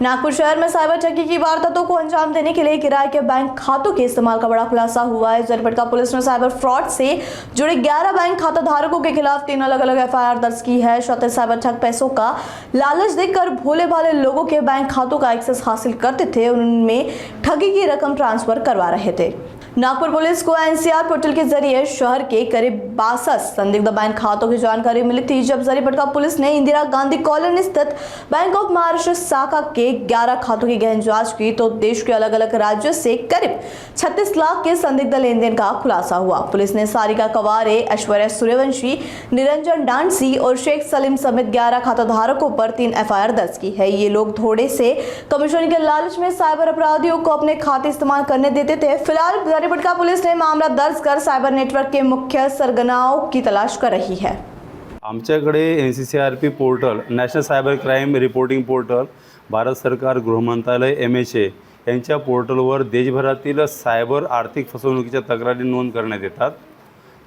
नागपुर शहर में साइबर ठगी की वारदातों को अंजाम देने के लिए किराए के बैंक खातों के इस्तेमाल का बड़ा खुलासा हुआ है। जनपद पुलिस ने साइबर फ्रॉड से जुड़े 11 बैंक खाता धारकों के खिलाफ 3 अलग अलग एफआईआर दर्ज की है। शौते साइबर ठग पैसों का लालच देकर भोले भाले लोगों के बैंक खातों का एक्सेस हासिल करते थे, उनमें ठगी की रकम ट्रांसफर करवा रहे थे। नागपुर पुलिस को एनसीआर पोर्टल के जरिए शहर के करीब 62 संदिग्ध बैंक खातों की जानकारी मिली थी। जब जरीपटका पुलिस ने इंदिरा गांधी कॉलोनी स्थित बैंक ऑफ महाराष्ट्र शाखा के 11 खातों की गहन जांच की तो देश के अलग अलग राज्यों से करीब 36 लाख के संदिग्ध लेन देन का खुलासा हुआ। पुलिस ने सारिका कवारे, ऐश्वर्या सूर्यवंशी, निरंजन डांसी और शेख सलीम समेत 11 खाता धारकों पर 3 एफआईआर दर्ज की है। ये लोग थोड़े से कमीशन के लालच में साइबर अपराधियों को अपने खाते इस्तेमाल करने देते थे। फिलहाल जरीपटका पुलिस ने मामला दर्ज कर साइबर नेटवर्क के मुख्य सरगनाओं की तलाश कर रही है। आमच्याकडे NCCRP portal, national cyber crime reporting portal, Bharat सरकार गृह मंत्रालय MHA यांच्या पोर्टलवर देशभरातील सायबर आर्थिक फसवणुकीच्या तक्रारी नोंद करण्यात येतात।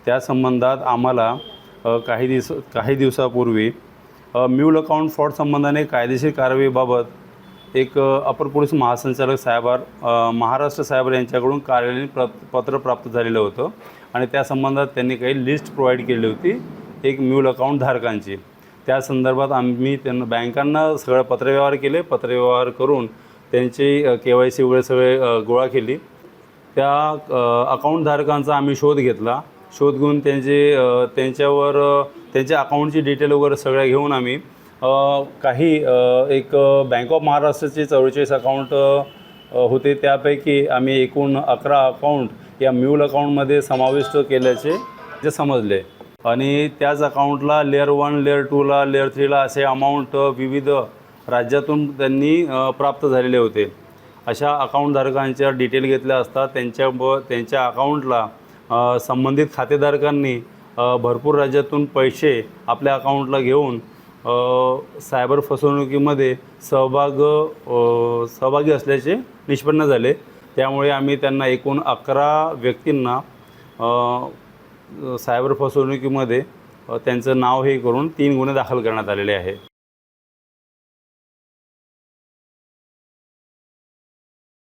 त्या संबंधात आम्हाला काही दिवसापूर्वी म्यूल अकाउंट फ्रॉड संबंधाने कायदेशीर कारवाईबाबत एक अपर पोलीस महासंचालक सायबर महाराष्ट्र सायबर यांच्याकडून कार्यालयीन पत्र प्राप्त झालेलं होतं आणि त्या संबंधात त्यांनी काही लिस्ट प्रोव्हाइड केली होती एक म्यूल अकाउंट धारकांची। त्या संदर्भात आम्ही त्यांना बँकांना सगळं पत्रव्यवहार केले, पत्रव्यवहार करून त्यांची KYC वगैरे सगळे गोळा केली। त्या अकाउंट धारकांचा आम्ही शोध घेतला। शोध घेऊन त्यांच्यावर त्यांच्या अकाउंटची डिटेल वगैरे सगळ्या घेऊन आम्ही काही एक बँक ऑफ महाराष्ट्राचे 44 अकाउंट होते, त्यापैकी आम्ही एकूण 11 अकाउंट या म्यूल अकाउंटमध्ये समाविष्ट केल्याचे जे समजले आणि त्याच अकाउंटला लेअर 1, लेअर 2ला, लेअर 3ला असे अमाऊंट विविध राज्यातून त्यांनी प्राप्त झालेले होते। अशा अकाउंटधारकांच्या डिटेल घेतल्या असता त्यांच्या अकाउंटला संबंधित खातेधारकांनी भरपूर राज्यातून पैसे आपल्या अकाउंटला घेऊन सायबर फसवणुकीमध्ये सहभागी असल्याचे निष्पन्न झाले। त्यामुळे आम्ही त्यांना एकूण 11 व्यक्तींना सायबर फसवणुकीमध्ये त्यांचं नाव हे करून 3 गुन्हे दाखल करण्यात आलेले आहे।